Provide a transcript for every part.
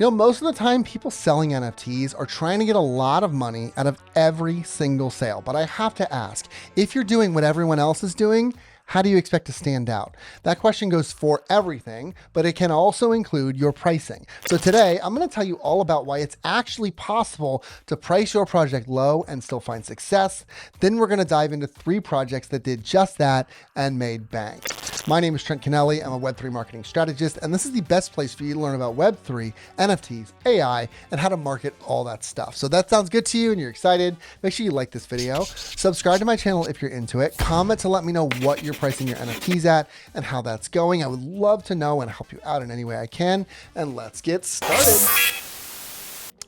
Most of the time people selling NFTs are trying to get a lot of money out of every single sale. But I have to ask, if you're doing what everyone else is doing, how do you expect to stand out? That question goes for everything, but it can also include your pricing. So today, I'm going to tell you all about why it's actually possible to price your project low and still find success. Then we're going to dive into 3 projects that did just that and made bank. My name is Trent Kennelly. I'm a Web3 marketing strategist, and this is the best place for you to learn about Web3, NFTs, AI, and how to market all that stuff. So that sounds good to you and you're excited. Make sure you like this video, subscribe to my channel if you're into it, comment to let me know what you're pricing your NFTs at and how that's going. I would love to know and help you out in any way I can. And let's get started.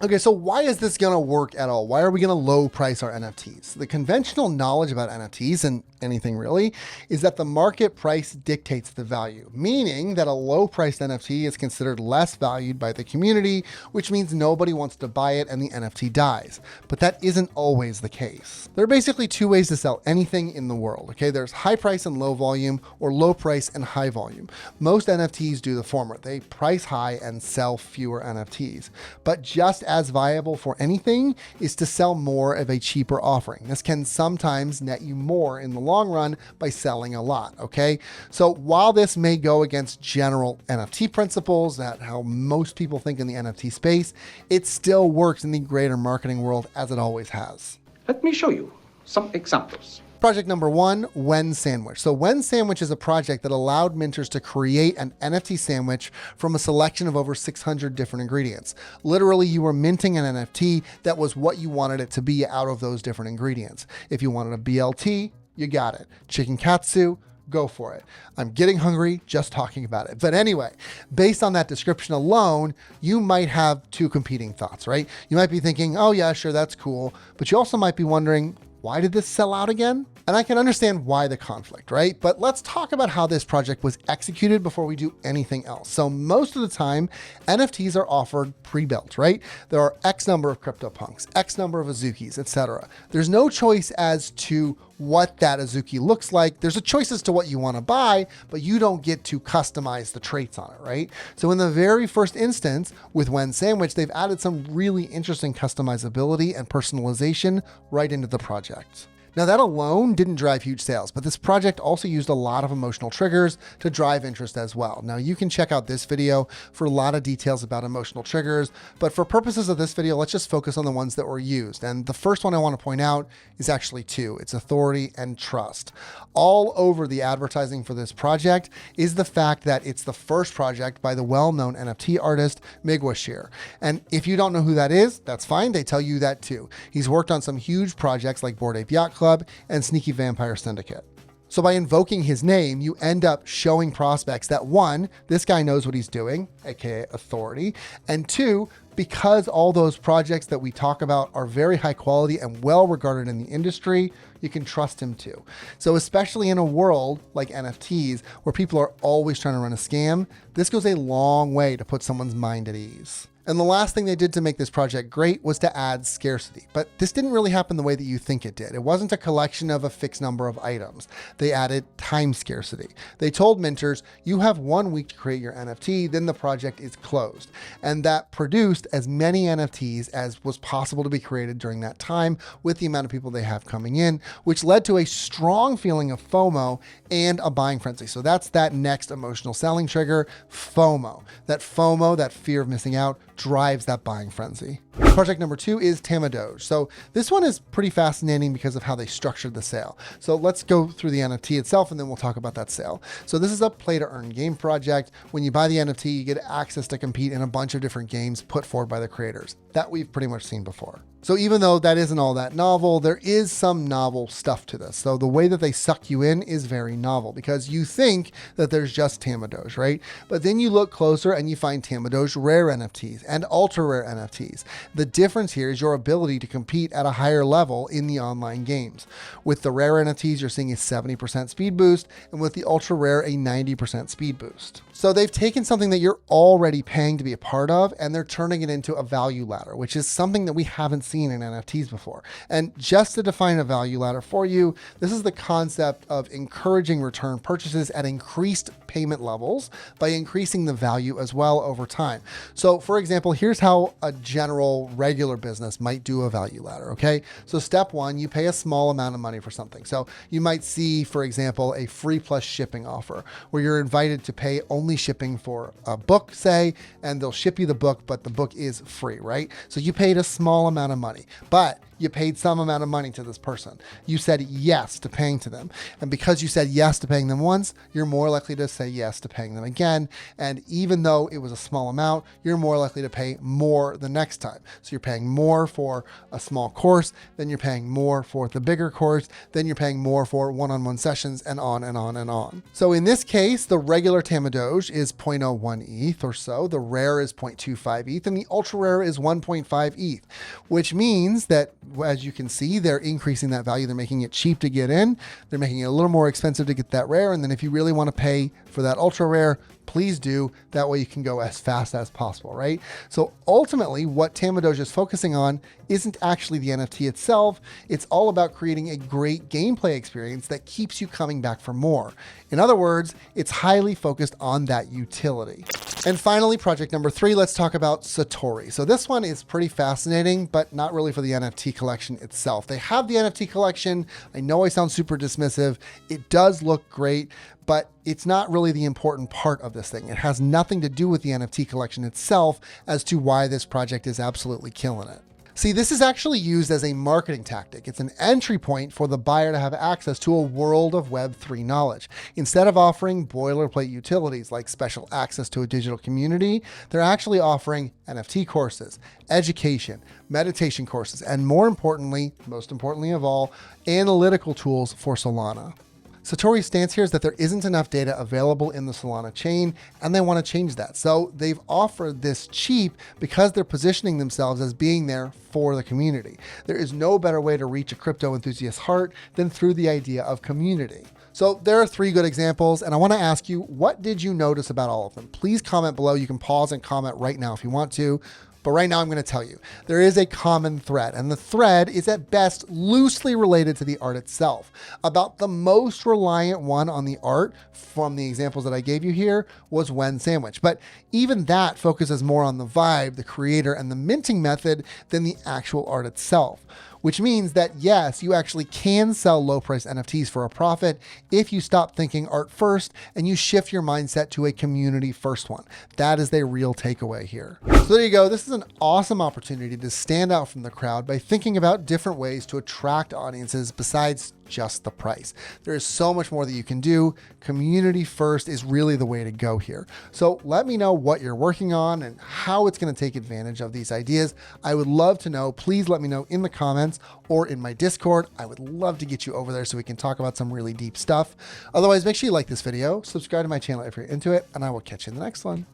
Okay, so why is this going to work at all? Why are we going to low price our NFTs? The conventional knowledge about NFTs and anything really is that the market price dictates the value, meaning that a low priced NFT is considered less valued by the community, which means nobody wants to buy it and the NFT dies. But that isn't always the case. There are basically 2 ways to sell anything in the world. Okay, there's high price and low volume, or low price and high volume. Most NFTs do the former. They price high and sell fewer NFTs. But just as viable for anything is to sell more of a cheaper offering. This can sometimes net you more in the long run by selling a lot. Okay, so while this may go against general NFT principles, that how most people think in the NFT space, it still works in the greater marketing world as it always has. Let me show you some examples. Project number 1, When Sandwich. So When Sandwich is a project that allowed minters to create an NFT sandwich from a selection of over 600 different ingredients. Literally, you were minting an NFT that was what you wanted it to be out of those different ingredients. If you wanted a BLT, you got it. Chicken katsu, go for it. I'm getting hungry just talking about it. But anyway, based on that description alone, you might have 2 competing thoughts, right? You might be thinking, oh yeah, sure, that's cool. But you also might be wondering, why did this sell out again? And I can understand why the conflict, right? But let's talk about how this project was executed before we do anything else. So most of the time, NFTs are offered pre-built, right? There are X number of CryptoPunks, X number of Azukis, etc. There's no choice as to what that Azuki looks like. There's a choice as to what you want to buy, but you don't get to customize the traits on it, right? So in the very first instance with When Sandwich, they've added some really interesting customizability and personalization right into the project. Now that alone didn't drive huge sales, but this project also used a lot of emotional triggers to drive interest as well. Now you can check out this video for a lot of details about emotional triggers, but for purposes of this video, let's just focus on the ones that were used. And the first one I want to point out is actually 2. It's authority and trust. All over the advertising for this project is the fact that it's the first project by the well-known NFT artist Migwashir. And if you don't know who that is, that's fine. They tell you that too. He's worked on some huge projects like Bored Ape Yacht Club and Sneaky Vampire Syndicate. So by invoking his name, you end up showing prospects that 1, this guy knows what he's doing, aka authority, and 2, because all those projects that we talk about are very high quality and well regarded in the industry, you can trust him too. So especially in a world like NFTs, where people are always trying to run a scam, this goes a long way to put someone's mind at ease. And the last thing they did to make this project great was to add scarcity. But this didn't really happen the way that you think it did. It wasn't a collection of a fixed number of items. They added time scarcity. They told minters, you have 1 week to create your NFT, then the project is closed. And that produced as many NFTs as was possible to be created during that time with the amount of people they have coming in, which led to a strong feeling of FOMO and a buying frenzy. So that's that next emotional selling trigger, FOMO. That FOMO, that fear of missing out, drives that buying frenzy. Project number 2 is Tamado. So this one is pretty fascinating because of how they structured the sale. So let's go through the NFT itself and then we'll talk about that sale. So this is a play to earn game project. When you buy the NFT, you get access to compete in a bunch of different games put forward by the creators that we've pretty much seen before. So even though that isn't all that novel, there is some novel stuff to this. So the way that they suck you in is very novel because you think that there's just Tamadoge, right? But then you look closer and you find Tamadoge rare NFTs and ultra rare NFTs. The difference here is your ability to compete at a higher level in the online games. With the rare NFTs, you're seeing a 70% speed boost, and with the ultra rare, a 90% speed boost. So they've taken something that you're already paying to be a part of, and they're turning it into a value ladder, which is something that we haven't seen seen in NFTs before. And just to define a value ladder for you, this is the concept of encouraging return purchases at increased payment levels by increasing the value as well over time. So for example, here's how a general regular business might do a value ladder, okay? So step one, you pay a small amount of money for something. So you might see, for example, a free plus shipping offer where you're invited to pay only shipping for a book, say, and they'll ship you the book, but the book is free, right? So you paid a small amount of money, but you paid some amount of money to this person. You said yes to paying to them. And because you said yes to paying them once, you're more likely to say yes to paying them again. And even though it was a small amount, you're more likely to pay more the next time. So you're paying more for a small course, then you're paying more for the bigger course, then you're paying more for one-on-one sessions, and on and on and on. So in this case, the regular Tamado is 0.01 ETH or so, the rare is 0.25 ETH, and the ultra rare is 1.5 ETH, which means that, as you can see, they're increasing that value. They're making it cheap to get in. They're making it a little more expensive to get that rare. And then if you really want to pay for that ultra rare, please do. That way you can go as fast as possible, right? So ultimately, what Tamado is focusing on isn't actually the NFT itself. It's all about creating a great gameplay experience that keeps you coming back for more. In other words, it's highly focused on that utility. And finally, project number 3, let's talk about Satori. So this one is pretty fascinating, but not really for the NFT collection itself. They have the NFT collection. I know I sound super dismissive. It does look great, but it's not really the important part of this thing. It has nothing to do with the NFT collection itself as to why this project is absolutely killing it. See, this is actually used as a marketing tactic. It's an entry point for the buyer to have access to a world of Web3 knowledge. Instead of offering boilerplate utilities like special access to a digital community, they're actually offering NFT courses, education, meditation courses, and more importantly, most importantly of all, analytical tools for Solana. Satori's stance here is that there isn't enough data available in the Solana chain, and they want to change that. So they've offered this cheap because they're positioning themselves as being there for the community. There is no better way to reach a crypto enthusiast's heart than through the idea of community. So there are 3 good examples, and I want to ask you, what did you notice about all of them? Please comment below. You can pause and comment right now if you want to. But right now I'm going to tell you, there is a common thread, and the thread is at best loosely related to the art itself. About the most reliant one on the art from the examples that I gave you here was When Sandwich. But even that focuses more on the vibe, the creator, and the minting method than the actual art itself. Which means that yes, you actually can sell low price NFTs for a profit if you stop thinking art first and you shift your mindset to a community first one. That is the real takeaway here. So there you go. This is an awesome opportunity to stand out from the crowd by thinking about different ways to attract audiences besides just the price. There is so much more that you can do. Community first is really the way to go here. So let me know what you're working on and how it's going to take advantage of these ideas. I would love to know. Please let me know in the comments or in my Discord. I would love to get you over there so we can talk about some really deep stuff. Otherwise, make sure you like this video, subscribe to my channel if you're into it, and I will catch you in the next one.